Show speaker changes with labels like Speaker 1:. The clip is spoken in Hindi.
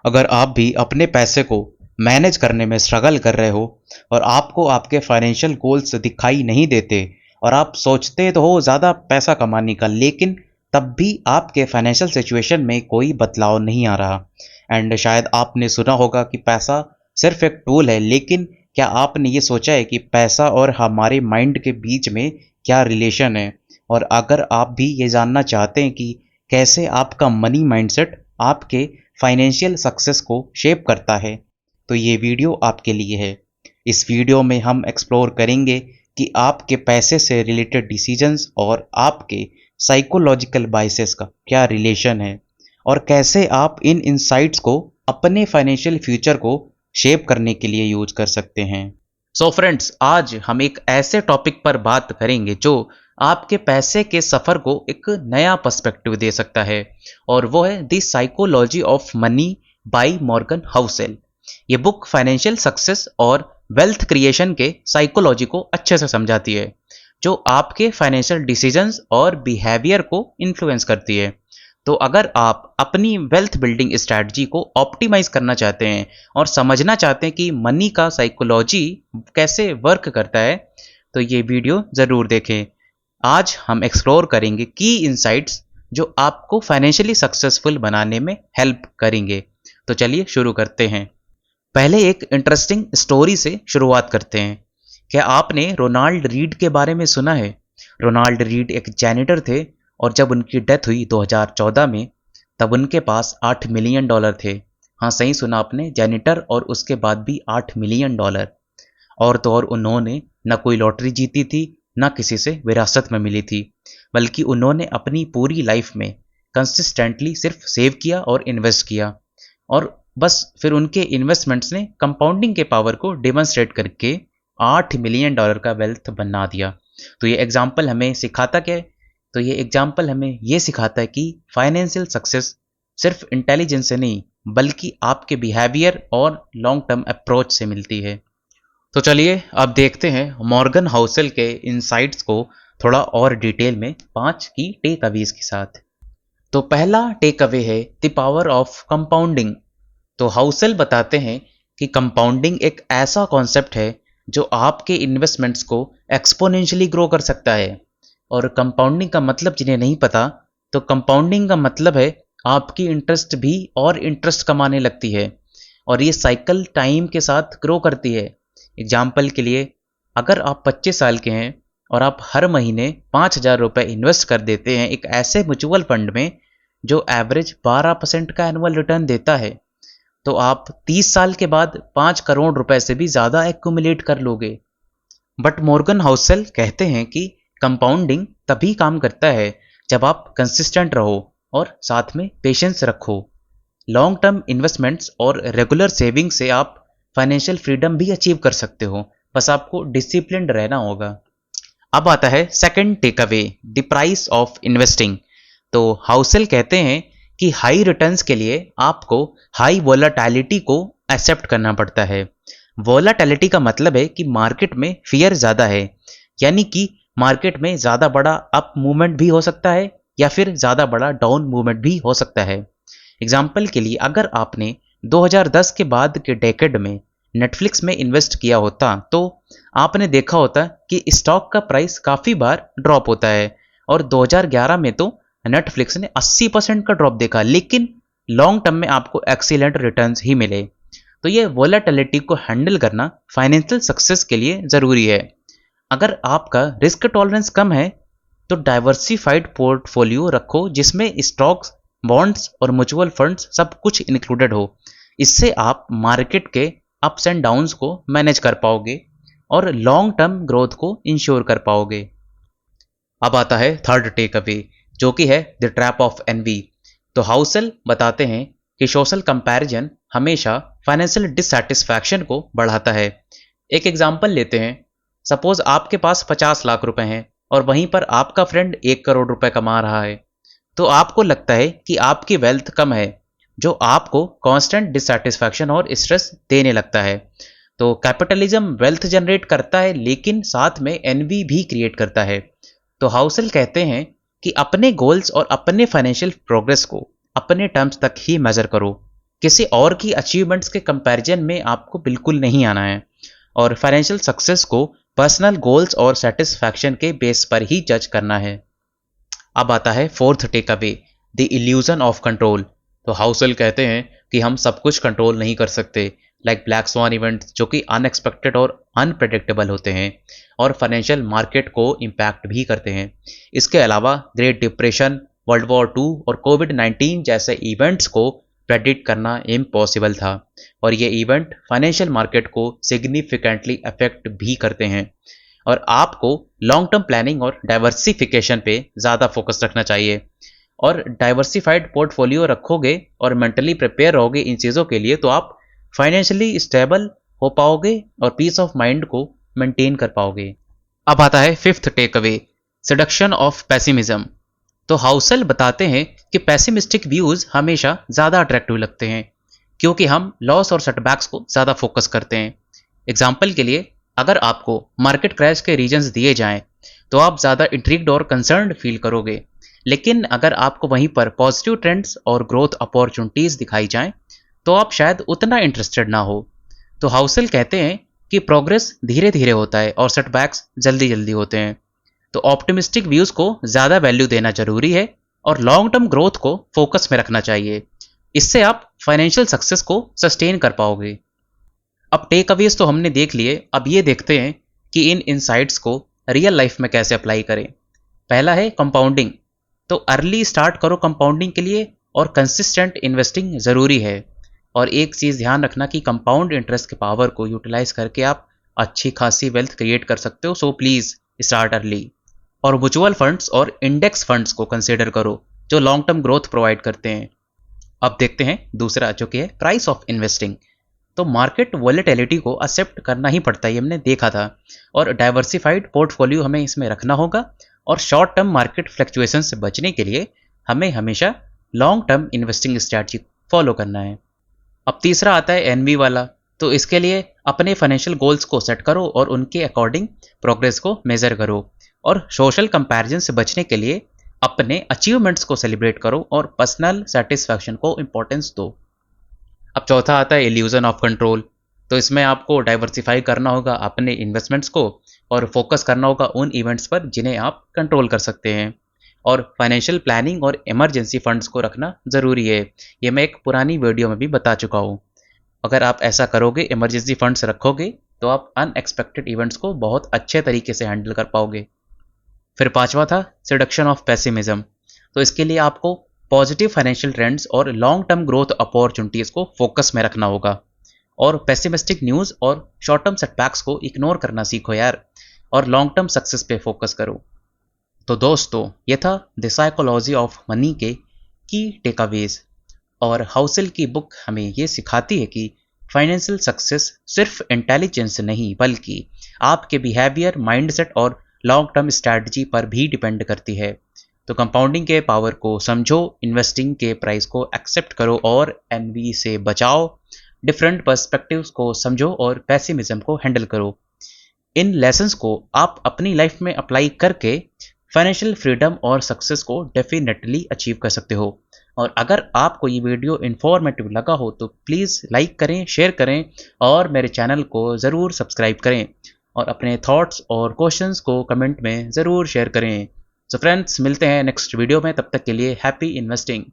Speaker 1: अगर आप भी अपने पैसे को मैनेज करने में स्ट्रगल कर रहे हो और आपको आपके फाइनेंशियल गोल्स दिखाई नहीं देते और आप सोचते तो हो ज़्यादा पैसा कमाने का, लेकिन तब भी आपके फाइनेंशियल सिचुएशन में कोई बदलाव नहीं आ रहा। एंड शायद आपने सुना होगा कि पैसा सिर्फ एक टूल है, लेकिन क्या आपने ये सोचा है कि पैसा और हमारे माइंड के बीच में क्या रिलेशन है? और अगर आप भी ये जानना चाहते हैं कि कैसे आपका मनी माइंडसेट आपके फाइनेंशियल सक्सेस को शेप करता है, तो ये वीडियो आपके लिए है। इस वीडियो में हम एक्सप्लोर करेंगे कि आपके पैसे से रिलेटेड डिसीजंस और आपके साइकोलॉजिकल बायसेस का क्या रिलेशन है और कैसे आप इन इंसाइट्स को अपने फाइनेंशियल फ्यूचर को शेप करने के लिए यूज कर सकते हैं। सो फ्रेंड्स, आज हम एक ऐसे टॉपिक पर बात करेंगे जो आपके पैसे के सफ़र को एक नया पर्सपेक्टिव दे सकता है, और वो है the psychology of money by Morgan Housel. ये बुक फाइनेंशियल सक्सेस और वेल्थ क्रिएशन के साइकोलॉजी को अच्छे से समझाती है, जो आपके फाइनेंशियल डिसीजंस और बिहेवियर को इन्फ्लुएंस करती है। तो अगर आप अपनी वेल्थ बिल्डिंग स्ट्रैटेजी को ऑप्टिमाइज करना चाहते हैं और समझना चाहते हैं कि मनी का साइकोलॉजी कैसे वर्क करता है, तो ये वीडियो ज़रूर देखें। आज हम एक्सप्लोर करेंगे की इनसाइट्स जो आपको फाइनेंशियली सक्सेसफुल बनाने में हेल्प करेंगे। तो चलिए शुरू करते हैं। पहले एक इंटरेस्टिंग स्टोरी से शुरुआत करते हैं। क्या आपने रोनाल्ड रीड के बारे में सुना है? रोनाल्ड रीड एक जैनिटर थे और जब उनकी डेथ हुई 2014 में, तब उनके पास $8 मिलियन थे। हाँ, सही सुना आपने, जैनिटर और उसके बाद भी $8 मिलियन। और तो और उन्होंने न कोई लॉटरी जीती थी, न किसी से विरासत में मिली थी, बल्कि उन्होंने अपनी पूरी लाइफ में कंसिस्टेंटली सिर्फ सेव किया और इन्वेस्ट किया, और बस फिर उनके इन्वेस्टमेंट्स ने कंपाउंडिंग के पावर को डेमोन्स्ट्रेट करके $8 मिलियन का वेल्थ बना दिया। तो ये एग्जाम्पल हमें सिखाता क्या है? तो ये एग्जाम्पल हमें ये सिखाता है कि फाइनेंशियल सक्सेस सिर्फ इंटेलिजेंस से नहीं, बल्कि आपके बिहेवियर और लॉन्ग टर्म अप्रोच से मिलती है। तो चलिए अब देखते हैं मॉर्गन हाउसेल के इनसाइट्स को थोड़ा और डिटेल में 5 की टेक अवेज के साथ। तो पहला टेक अवे है द पावर ऑफ कंपाउंडिंग। तो हाउसेल बताते हैं कि कंपाउंडिंग एक ऐसा कॉन्सेप्ट है जो आपके इन्वेस्टमेंट्स को एक्सपोनेंशियली ग्रो कर सकता है। और कंपाउंडिंग का मतलब जिन्हें नहीं पता, तो कंपाउंडिंग का मतलब है आपकी इंटरेस्ट भी और इंटरेस्ट कमाने लगती है, और ये साइकिल टाइम के साथ ग्रो करती है। एग्जाम्पल के लिए, अगर आप 25 साल के हैं और आप हर महीने 5,000 रुपये इन्वेस्ट कर देते हैं एक ऐसे म्यूचुअल फंड में जो एवरेज 12% का एनुअल रिटर्न देता है, तो आप 30 साल के बाद 5 करोड़ रुपए से भी ज़्यादा एक्यूमुलेट कर लोगे। बट मॉर्गन हाउसेल कहते हैं कि कंपाउंडिंग तभी काम करता है जब आप कंसिस्टेंट रहो और साथ में पेशेंस रखो। लॉन्ग टर्म इन्वेस्टमेंट्स और रेगुलर सेविंग से आप फाइनेंशियल फ्रीडम भी अचीव कर सकते हो, बस आपको डिसिप्लिन्ड रहना होगा। अब आता है second takeaway, the price of investing. तो हाउसेल कहते हैं कि हाई रिटर्न्स के लिए आपको हाई वोलाटिलिटी को एक्सेप्ट करना पड़ता है। वोलाटिलिटी का मतलब है कि मार्केट में फियर ज़्यादा है, यानी कि मार्केट में ज़्यादा बड़ा अप मूवमेंट भी हो सकता है या फिर ज़्यादा बड़ा डाउन मूवमेंट भी हो सकता है। एग्जाम्पल के लिए, अगर आपने 2010 के बाद के डेकेड में नेटफ्लिक्स में इन्वेस्ट किया होता, तो आपने देखा होता कि स्टॉक का प्राइस काफ़ी बार ड्रॉप होता है, और 2011 में तो नेटफ्लिक्स ने 80% का ड्रॉप देखा, लेकिन लॉन्ग टर्म में आपको एक्सीलेंट रिटर्न्स ही मिले। तो ये वोलेटिलिटी को हैंडल करना फाइनेंशियल सक्सेस के लिए ज़रूरी है। अगर आपका रिस्क टॉलरेंस कम है, तो डाइवर्सिफाइड पोर्टफोलियो रखो जिसमें स्टॉक्स, बॉन्ड्स और म्यूचुअल फंड्स सब कुछ इंक्लूडेड हो। इससे आप मार्केट के अप्स एंड डाउन्स को मैनेज कर पाओगे और लॉन्ग टर्म ग्रोथ को इंश्योर कर पाओगे। अब आता है थर्ड टेक अवे, जो कि है द ट्रैप ऑफ एनवी। तो हाउसेल बताते हैं कि सोशल कंपैरिजन हमेशा फाइनेंशियल डिससैटिस्फैक्शन को बढ़ाता है। एक एग्जांपल लेते हैं। सपोज आपके पास 50 लाख रुपए हैं और वहीं पर आपका फ्रेंड 1 करोड़ रुपए कमा रहा है, तो आपको लगता है कि आपकी वेल्थ कम है, जो आपको कांस्टेंट डिससैटिस्फैक्शन और स्ट्रेस देने लगता है। तो कैपिटलिज्म वेल्थ जनरेट करता है, लेकिन साथ में एनवी भी क्रिएट करता है। तो हाउसेल कहते हैं कि अपने गोल्स और अपने फाइनेंशियल प्रोग्रेस को अपने टर्म्स तक ही मेजर करो। किसी और की अचीवमेंट्स के कंपैरिजन में आपको बिल्कुल नहीं आना है और फाइनेंशियल सक्सेस को पर्सनल गोल्स और सेटिस्फैक्शन के बेस पर ही जज करना है। अब आता है fourth takeaway, the illusion of control. तो हाउसल कहते हैं कि हम सब कुछ कंट्रोल नहीं कर सकते, लाइक ब्लैक स्वान इवेंट जो कि अनएक्सपेक्टेड और अनप्रेडिक्टेबल होते हैं और फाइनेंशियल मार्केट को इम्पैक्ट भी करते हैं। इसके अलावा ग्रेट डिप्रेशन, वर्ल्ड वॉर 2 और कोविड-19 जैसे इवेंट्स को प्रेडिक्ट करना इम्पॉसिबल था और ये इवेंट फाइनेंशियल मार्केट को सिग्निफिकेंटली अफेक्ट भी करते हैं। और आपको लॉन्ग टर्म प्लानिंग और डाइवर्सिफिकेशन पे ज़्यादा फोकस रखना चाहिए और डाइवर्सिफाइड पोर्टफोलियो रखोगे और मेंटली प्रिपेयर रहोगे इन चीज़ों के लिए, तो आप फाइनेंशियली स्टेबल हो पाओगे और पीस ऑफ माइंड को मेंटेन कर पाओगे। अब आता है fifth takeaway, seduction of pessimism. तो हाउसल बताते हैं कि पेसिमिस्टिक व्यूज हमेशा ज़्यादा अट्रैक्टिव लगते हैं क्योंकि हम लॉस और सेटबैक्स को ज़्यादा फोकस करते हैं। एग्जाम्पल के लिए, अगर आपको मार्केट क्रैश के रीजंस दिए जाएं तो आप ज़्यादा इंट्रिग्ड और कंसर्न्ड फील करोगे, लेकिन अगर आपको वहीं पर पॉजिटिव ट्रेंड्स और ग्रोथ अपॉर्चुनिटीज़ दिखाई जाएं तो आप शायद उतना इंटरेस्टेड ना हो। तो हाउसल कहते हैं कि प्रोग्रेस धीरे धीरे होता है और सेटबैक्स जल्दी जल्दी होते हैं। तो ऑप्टिमिस्टिक व्यूज़ को ज़्यादा वैल्यू देना जरूरी है और लॉन्ग टर्म ग्रोथ को फोकस में रखना चाहिए। इससे आप फाइनेंशियल सक्सेस को सस्टेन कर पाओगे। अब टेक अवेज तो हमने देख लिए, अब ये देखते हैं कि इन इनसाइट्स को रियल लाइफ में कैसे अप्लाई करें। पहला है कंपाउंडिंग। तो अर्ली स्टार्ट करो कंपाउंडिंग के लिए और कंसिस्टेंट इन्वेस्टिंग ज़रूरी है। और एक चीज़ ध्यान रखना कि कंपाउंड इंटरेस्ट के पावर को यूटिलाइज करके आप अच्छी खासी वेल्थ क्रिएट कर सकते हो, सो प्लीज़ स्टार्ट अर्ली। और म्यूचुअल फंड्स और इंडेक्स फंड्स को कंसिडर करो जो लॉन्ग टर्म ग्रोथ प्रोवाइड करते हैं। अब देखते हैं दूसरा, जो कि है प्राइस ऑफ इन्वेस्टिंग। तो मार्केट वॉलेटिलिटी को एक्सेप्ट करना ही पड़ता है, हमने देखा था, और डाइवर्सिफाइड पोर्टफोलियो हमें इसमें रखना होगा और शॉर्ट टर्म मार्केट फ्लक्चुएशन से बचने के लिए हमें हमेशा long term investing strategy follow करना है। अब तीसरा आता है एनवी वाला। तो इसके लिए अपने फाइनेंशियल गोल्स को सेट करो और उनके अकॉर्डिंग प्रोग्रेस को मेजर करो और सोशल कंपैरिजन से बचने के लिए अपने अचीवमेंट्स को सेलिब्रेट करो और पर्सनल सेटिस्फैक्शन को इंपॉर्टेंस दो। अब चौथा आता है इल्यूजन ऑफ कंट्रोल। तो इसमें आपको डाइवर्सिफाई करना होगा अपने इन्वेस्टमेंट्स को और फोकस करना होगा उन इवेंट्स पर जिन्हें आप कंट्रोल कर सकते हैं और फाइनेंशियल प्लानिंग और इमरजेंसी फंड्स को रखना ज़रूरी है। ये मैं एक पुरानी वीडियो में भी बता चुका हूँ। अगर आप ऐसा करोगे, इमरजेंसी फंड्स रखोगे, तो आप अनएक्सपेक्टेड इवेंट्स को बहुत अच्छे तरीके से हैंडल कर पाओगे। फिर पांचवा था सिडक्शन ऑफ पेसिमिज्म। तो इसके लिए आपको पॉजिटिव फाइनेंशियल ट्रेंड्स और लॉन्ग टर्म ग्रोथ अपॉर्चुनिटीज़ को फोकस में रखना होगा और पेसिमिस्टिक न्यूज़ और शॉर्ट टर्म सेटबैक्स को इग्नोर करना सीखो यार, और लॉन्ग टर्म सक्सेस पे फोकस करो। तो दोस्तों, ये था द साइकोलॉजी ऑफ मनी के की टेकअवेज। और हाउसल की बुक हमें ये सिखाती है कि फाइनेंशियल सक्सेस सिर्फ इंटेलिजेंस नहीं बल्कि आपके बिहेवियर, माइंडसेट और लॉन्ग टर्म स्ट्रैटेजी पर भी डिपेंड करती है। तो कंपाउंडिंग के पावर को समझो, इन्वेस्टिंग के प्राइस को एक्सेप्ट करो और एनवी से बचाओ, डिफरेंट पर्सपेक्टिव्स को समझो और पेसिमिज्म को हैंडल करो। इन लेसन्स को आप अपनी लाइफ में अप्लाई करके फाइनेंशियल फ्रीडम और सक्सेस को डेफिनेटली अचीव कर सकते हो। और अगर आपको ये वीडियो इन्फॉर्मेटिव लगा हो तो प्लीज़ लाइक करें, शेयर करें और मेरे चैनल को ज़रूर सब्सक्राइब करें और अपने थॉट्स और क्वेश्चंस को कमेंट में ज़रूर शेयर करें। सो फ्रेंड्स, मिलते हैं नेक्स्ट वीडियो में, तब तक के लिए हैप्पी इन्वेस्टिंग।